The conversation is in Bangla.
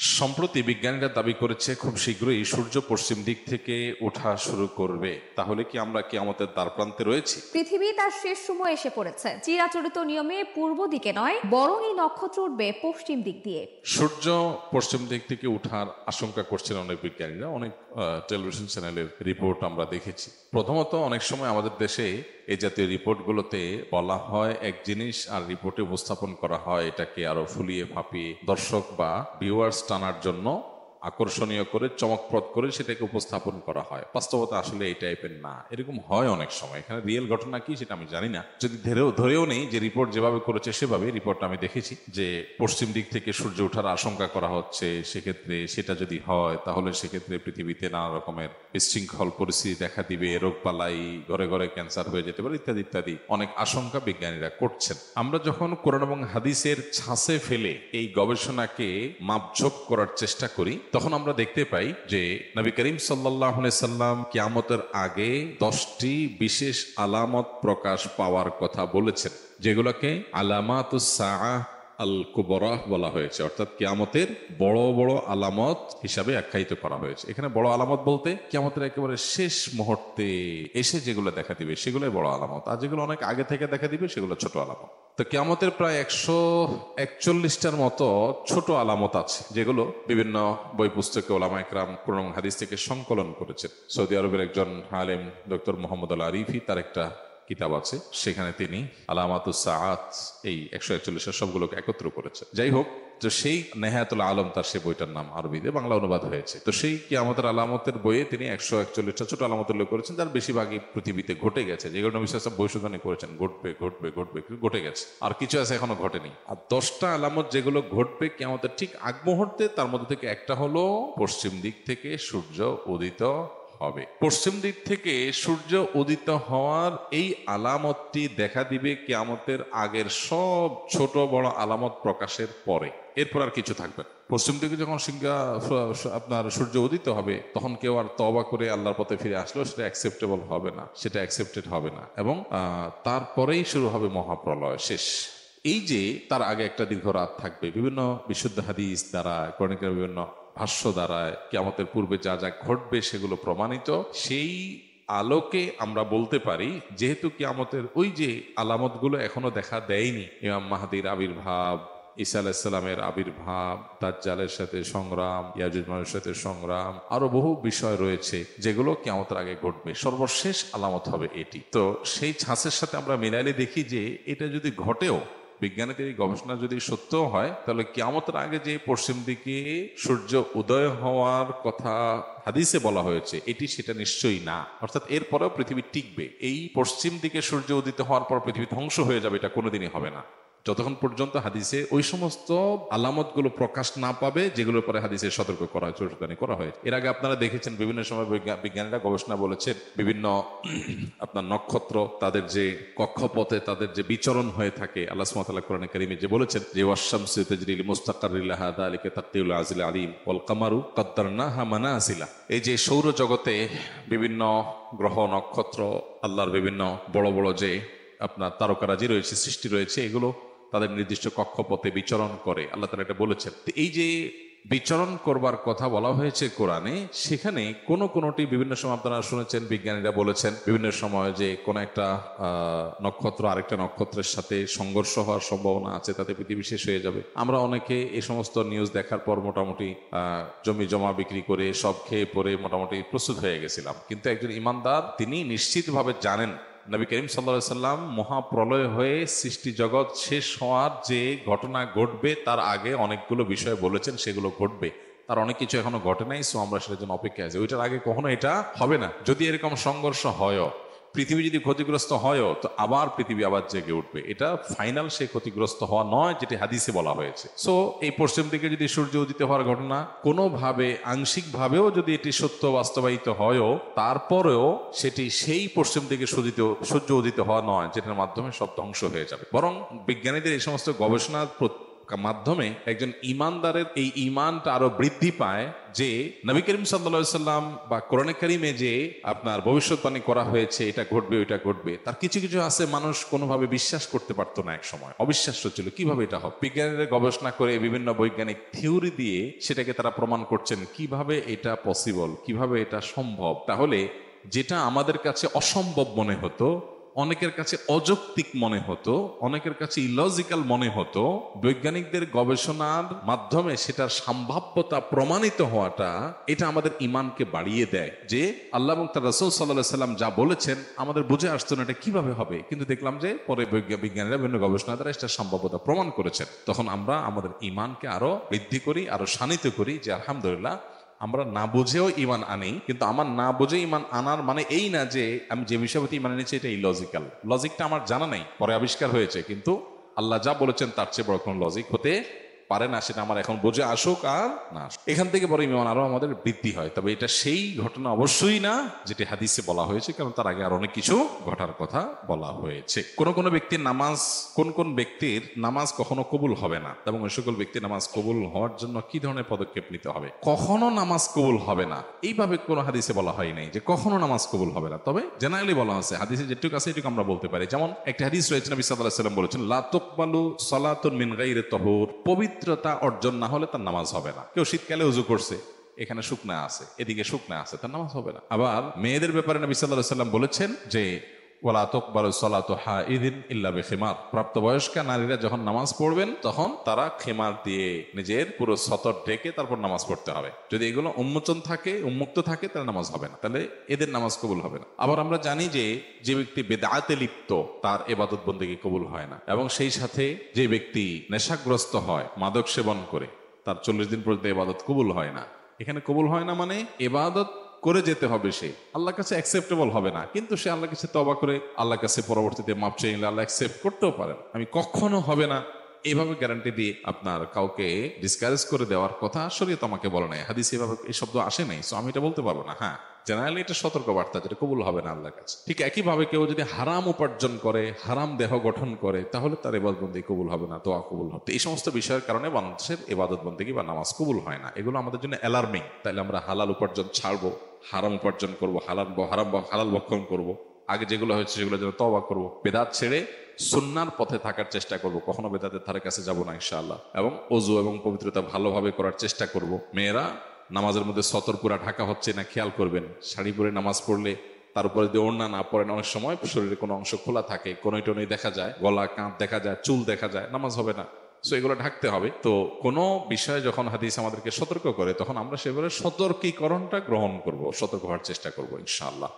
সম্প্রতি বিজ্ঞানীরা দাবি করেছে খুব শীঘ্রই সূর্য পশ্চিম দিক থেকে ওঠা শুরু করবে। তাহলে কি আমরা কিয়ামতের দ্বারপ্রান্তে রয়েছি? পৃথিবী তার শেষ সময় এসে পড়েছে। চিরাচরিত নিয়মে পূর্ব দিকে নয়, বরং এই নক্ষত্র উঠবে পশ্চিম দিক দিয়ে। সূর্য পশ্চিম দিক থেকে ওঠার আশঙ্কা করছেন অনেক বিজ্ঞানীরা। অনেক টেলিভিশন চ্যানেলের রিপোর্ট আমরা দেখেছি। প্রথমত, অনেক সময় আমাদের দেশে এই জাতীয় রিপোর্টগুলোতে বলা হয় এক জিনিস, আর রিপোর্টে উপস্থাপন করা হয় এটাকে আরো ফুলিয়ে ফাঁপিয়ে দর্শক বা ভিউয়ার্স টানার জন্য আকর্ষণীয় করে চমকপ্রদ করে সেটাকে উপস্থাপন করা হয়। বাস্তবতা আসলে এই টাইপের না। এরকম হয় অনেক সময়। এখানে রিয়েল ঘটনা কি সেটা আমি জানি না। যদি ধরেও নেই যে রিপোর্ট যেভাবে করেছে সেভাবে, রিপোর্টটা আমি দেখেছি যে পশ্চিম দিক থেকে সূর্য ওঠার আশঙ্কা করা হচ্ছে, সেক্ষেত্রে সেটা যদি হয় তাহলে সেক্ষেত্রে পৃথিবীতে নানা রকমের বিশৃঙ্খল পরিস্থিতি দেখা দিবে, রোগবালাই, ঘরে ঘরে ক্যান্সার হয়ে যেতে পারে, ইত্যাদি ইত্যাদি অনেক আশঙ্কা বিজ্ঞানীরা করছেন। আমরা যখন কোরআন এবং হাদিসের ছাঁচে ফেলে এই গবেষণাকে মাপঝোপ করার চেষ্টা করি, তখন আমরা দেখতে পাই যে নবী করিম সাল্লাল্লাহু আলাইহি সাল্লাম কিয়ামতের আগে 10টি বিশেষ আলামত প্রকাশ পাওয়ার কথা বলেছেন, যেগুলোকে আলামাতুস সাআহ আল কুবরা বলা হয়েছে, অর্থাৎ কিয়ামতের বড় বড় আলামত হিসাবে আখ্যায়িত করা হয়েছে। এখানে বড় আলামত বলতে কিয়ামতের একেবারে শেষ মুহূর্তে এসে যেগুলো দেখা দিবে সেগুলোই বড় আলামত, আর যেগুলো অনেক আগে থেকে দেখা দিবে সেগুলো ছোট আলামত। তো কিয়ামতের প্রায় 141টার মতো ছোট আলামত আছে, যেগুলো বিভিন্ন বই পুস্তকে ওলামা ইকরাম কোরআন হাদিস থেকে সংকলন করেছেন। সৌদি আরবের একজন আলেম ডক্টর মোহাম্মদ আল আরিফি, তার একটা কিতাব আছে, সেখানে তিনি আলামাতুস সাআত এই 141 সবগুলোকে একত্র করেছেন। যাই হোক, তো সেই নেহায়াতুল আলম তার সেই বইটার নাম আরবিতে বাংলা অনুবাদ হয়েছে। তো সেই কিয়ামতের আলামতের বইয়ে তিনি 141টা ছোট আলামত উল্লেখ করেছেন, যার বেশিরভাগই পৃথিবীতে ঘটে গেছে, যেগুলো নবী সাল্লাল্লাহু আলাইহি ওয়াসাল্লাম ভবিষ্যদ্বাণী করেছেন ঘটবে ঘটবে ঘটবে, ঘটে গেছে। আর কিছু আছে এখনো ঘটেনি। আর 10টা আলামত যেগুলো ঘটবে কিয়ামতের ঠিক আগ মুহূর্তে, তার মধ্যে থেকে একটা হলো পশ্চিম দিক থেকে সূর্য উদিত হবে। পশ্চিম দিক থেকে সূর্য উদিত হওয়ার এই আলামতটি দেখা দিবে কিয়ামতের আগের সব ছোট বড় আলামত প্রকাশের পরে। এরপর আর কিছু থাকবে। পশ্চিম দিকে যখন আপনার সূর্য উদিত হবে, তখন কেউ আর তওবা করে আল্লাহর পথে ফিরে আসলেও সেটা অ্যাকসেপ্টেবল হবে না, সেটা অ্যাকসেপ্টেড হবে না, এবং তারপরেই শুরু হবে মহাপ্রলয়, শেষ। এই যে তার আগে একটা দীর্ঘ রাত থাকবে, বিভিন্ন বিশুদ্ধ হাদিস দ্বারা, কোরআনের বিভিন্ন ভাষ্য দ্বারায় কিয়ামতের পূর্বে যা যা ঘটবে সেগুলো প্রমাণিত। সেই আলোকে আমরা বলতে পারি, যেহেতু কিয়ামতের ওই যে আলামতগুলো এখনো দেখা দেয়নি, ইমাম মাহদীর আবির্ভাব, ঈসা আলাইহিস সালামের আবির্ভাব, দাজ্জালের সাথে সংগ্রাম, ইয়াজুজ মাজুজের সাথে সংগ্রাম, আরো বহু বিষয় রয়েছে যেগুলো কিয়ামতের আগে ঘটবে। সর্বশেষ আলামত হবে এটি। তো সেই ছাঁচের সাথে আমরা মিলাইলে দেখি যে এটা যদি ঘটেও, বিজ্ঞানীদের এই গবেষণা যদি সত্য হয়, তাহলে কিয়ামতের আগে যে পশ্চিম দিকে সূর্য উদয় হওয়ার কথা হাদিসে বলা হয়েছে, এটি সেটা নিশ্চয়ই না। অর্থাৎ এরপরেও পৃথিবী টিকবে। এই পশ্চিম দিকে সূর্য উদিত হওয়ার পর পৃথিবী ধ্বংস হয়ে যাবে, এটা কোনোদিনই হবে না, যতক্ষণ পর্যন্ত হাদিসে ওই সমস্ত আলামতগুলো প্রকাশ না পাবে যেগুলোর পরে হাদিসে সতর্ক করা হয়েছে, সতর্কবাণী করা হয়েছে। এর আগে আপনারা দেখেছেন বিভিন্ন সময় বিজ্ঞানীরা গবেষণা বলেছেন, বিভিন্ন আপনার নক্ষত্র তাদের যে কক্ষপথে তাদের যে বিচরণ হয়ে থাকে, আল্লাহ সুবহানাহু ওয়া তাআলা কোরআনে কারীমে যে বলেছেন যে ওয়াশ-শামসু তাজরি লিমুস্তাকাররিন লাহা যালিকা তাকদীরুল আজিল আলীম ওয়াল কামারু কাদ্দারনাহা মানাজিলা। এই যে সৌর জগতে বিভিন্ন গ্রহ নক্ষত্র, আল্লাহর বিভিন্ন বড় বড় যে আপনার তারকারাজি রয়েছে, সৃষ্টি রয়েছে, এগুলো তাদের নির্দিষ্ট কক্ষপথে বিচরণ করে, আল্লাহ তাআলা এটা বলেছেন। এই যে বিচরণ করবার কথা বলা হয়েছে কোরআনে, সেখানে কোনটি বিভিন্ন সময় আপনারা শুনেছেন বিজ্ঞানীরা বলেছেন বিভিন্ন সময় যে কোন একটা নক্ষত্র আরেকটা নক্ষত্রের সাথে সংঘর্ষ হওয়ার সম্ভাবনা আছে, তাতে পৃথিবী শেষ হয়ে যাবে। আমরা অনেকে এই সমস্ত নিউজ দেখার পর মোটামুটি জমি জমা বিক্রি করে সব খেয়ে পরে মোটামুটি প্রস্তুত হয়ে গেছিলাম। কিন্তু একজন ইমানদার তিনি নিশ্চিতভাবে জানেন নবী করিম সাল্লাল্লাহু আলাইহি সাল্লাম মহাপ্রলয় হয়ে সৃষ্টি জগৎ শেষ হওয়ার যে ঘটনা ঘটবে তার আগে অনেকগুলো বিষয় বলেছেন, সেগুলো ঘটবে। তার অনেক কিছু এখনো ঘটে নাই, সো আমরা সেটার জন্য অপেক্ষায় আছি। ওইটার আগে কখনো এটা হবে না। যদি এরকম সংঘর্ষ হয়ও, পৃথিবী যদি ক্ষতিগ্রস্ত হয়ও, তো আবার পৃথিবী আবার জেগে উঠবে। এটা ফাইনাল সে ক্ষতিগ্রস্ত হওয়া নয়, যেটি হাদিসে বলা হয়েছে। সো এই পশ্চিম দিকে যদি সূর্য উদিত হওয়ার ঘটনা কোনোভাবে আংশিক ভাবেও যদি এটি সত্য বাস্তবায়িত হয়ও, তারপরেও সেটি সেই পশ্চিম দিকে সূর্য উদিত হওয়া নয় যেটার মাধ্যমে সব ধ্বংস হয়ে যাবে। বরং বিজ্ঞানীদের এই সমস্ত গবেষণার মাধ্যমে একজন ইমানদারের এই ইমানটা আরো বৃদ্ধি পায় যে নবী করিম সাল্লাল্লাহু সাল্লাম বা কোরআনে কারিমে যে আপনার ভবিষ্যৎবাণী করা হয়েছে এটা ঘটবে ওইটা ঘটবে, তার কিছু কিছু আছে মানুষ কোনোভাবে বিশ্বাস করতে পারতো না, এক সময় অবিশ্বাস্য ছিল কিভাবে এটা হবে। বিজ্ঞানীরা গবেষণা করে বিভিন্ন বৈজ্ঞানিক থিওরি দিয়ে সেটাকে তারা প্রমাণ করছেন কিভাবে এটা পসিবল, কিভাবে এটা সম্ভব। তাহলে যেটা আমাদের কাছে অসম্ভব মনে হতো, অনেকের কাছে অযৌক্তিক মনে হতো, অনেকের কাছে ইলজিক্যাল মনে হতো, বৈজ্ঞানিকদের গবেষণার মাধ্যমে সেটার সম্ভাব্যতা প্রমাণিত হওয়াটা এটা আমাদের ইমানকে বাড়িয়ে দেয় যে আল্লাহ এবং তার রাসূল সাল্লাল্লাহু আলাইহি সাল্লাম যা বলেছেন আমাদের বুঝে আসতো না এটা কিভাবে হবে, কিন্তু দেখলাম যে পরে বিজ্ঞানীরা বিভিন্ন গবেষণা দ্বারা সেটার সম্ভাব্যতা প্রমাণ করেছেন। তখন আমরা আমাদের ইমানকে আরো বৃদ্ধি করি, আরো শানিত করি যে আলহামদুলিল্লাহ আমরা না বুঝেও ইমান আনি। কিন্তু আমার না বুঝে ইমান আনার মানে এই না যে আমি যে বিষয় প্রতি ইমান এনেছি এটা ইলজিক্যাল, লজিকটা আমার জানা নাই, পরে আবিষ্কার হয়েছে, কিন্তু আল্লাহ যা বলেছেন তার চেয়ে বড় কোনো লজিক হতে পারে না, সেটা আমার এখন বুঝে আসুক আর না আসুক। এখান থেকে বড় ইমান আরো আমাদের বৃদ্ধি হয়। তবে এটা সেই ঘটনা অবশ্যই না যেটি হাদিসে বলা হয়েছে, কারণ তার আগে আর অনেক কিছু ঘটার কথা বলা হয়েছে। কোন কোন ব্যক্তির নামাজ, কোন কোন ব্যক্তির নামাজ কখনো কবুল হবে না, এবং ওই সকল ব্যক্তির নামাজ কবুল হওয়ার জন্য কি ধরনের পদক্ষেপ নিতে হবে। কখনো নামাজ কবুল হবে না এইভাবে কোন হাদিসে বলা হয় নাই যে কখনো নামাজ কবুল হবে না, তবে জেনারেলি বলা আছে, হাদিসে যেটুকু আছে এটুকু আমরা বলতে পারি। যেমন একটা হাদিস রয়েছে, নবী সাল্লাল্লাহু আলাইহি ওয়াসাল্লাম বলেছেন লা তুকবালু সালাতুন মিন গায়রি তাহুর, পবিত্রতা অর্জন না হলে তার নামাজ হবে না। কেউ শীতকালে উযু করছে, এখানে শুকনা আছে, এদিকে শুকনা আছে, তার নামাজ হবে না। আবার মেয়েদের ব্যাপারে নবী সাল্লাল্লাহু আলাইহি ওয়াসাল্লাম বলেছেন যে ওয়ালা তুকবালু সালাতু হাইদিন ইল্লা বিখিমার, প্রাপ্তবয়স্কা নারীরা যখন নামাজ পড়বেন তখন তারা খিমার দিয়ে নিজের পুরো সতর ঢেকে তারপর নামাজ পড়তে হবে। যদি এগুলো উন্মোচন থাকে, উন্মুক্ত থাকে, তাহলে নামাজ হবে না, তাহলে এদের নামাজ কবুল হবে না। আবার আমরা জানি যে যে ব্যক্তি বেদাতে লিপ্ত তার ইবাদত বন্দেগী কবুল হয় না, এবং সেই সাথে যে ব্যক্তি নেশাগ্রস্ত হয়, মাদক সেবন করে, তার 40 দিন পর্যন্ত ইবাদত কবুল হয় না। এখানে কবুল হয় না মানে ইবাদত করে যেতে হবে, সে আল্লাহর কাছে অ্যাকসেপ্টেবল হবে না, কিন্তু সে আল্লাহর কাছে তওবা করে আল্লাহর কাছে পরবর্তীতে মাপ চেয়ে নিলে আল্লাহ অ্যাকসেপ্ট করতেও পারেন। আমি কখনো হবে না এইভাবে গ্যারান্টি দিয়ে আপনার কাউকে ডিসকারেজ করে দেওয়ার কথা শরীয়ত আমাকে বলে নাই, হাদিস এভাবে এই শব্দ আসে নাই, সো আমি এটা বলতে পারবো না। হ্যাঁ, জেনারেলি এটা সতর্ক বার্তা, যেটা কবুল হবে না আল্লাহর কাছে। ঠিক একইভাবে কেউ যদি হারাম উপার্জন করে, হারাম দেহ গঠন করে, তাহলে তার ইবাদতবন্দেগী কবুল হবে না, দোয়া কবুল হবে। এই সমস্ত বিষয়ের কারণে মানুষের ইবাদতবন্দেগী বা নামাজ কবুল হয় না। এগুলো আমাদের জন্য অ্যালার্মিং। তাইলে আমরা হালাল উপার্জন ছাড়বো, হারাম উপার্জন করবো, হালাল ভক্ষণ করবো, আগে যেগুলো হয়েছে সেগুলো যেন তওবা করবো, বেদাত ছেড়ে সুন্নার পথে থাকার চেষ্টা করব, কখনো বেদাতের ধারে কাছে যাব না ইনশাআল্লাহ, এবং ওযু এবং পবিত্রতা ভালোভাবে করার চেষ্টা করব। মেয়েরা নামাজের মধ্যে সতর পুরা ঢাকা হচ্ছে না খেয়াল করবেন। শাড়ি পরে নামাজ পড়লে তার উপরে যদি ওড়না না পড়েন, অনেক সময় শরীরে কোনো অংশ খোলা থাকে, কোনোই টোনোই দেখা যায়, গলা কাঁধ দেখা যায়, চুল দেখা যায়, নামাজ হবে না। সো এগুলো ঢাকতে হবে। তো কোনো বিষয়ে যখন হাদিস আমাদেরকে সতর্ক করে, তখন আমরা সেভাবে সতর্কীকরণটা গ্রহণ করব, সতর্ক হওয়ার চেষ্টা করবো ইনশাআল্লাহ।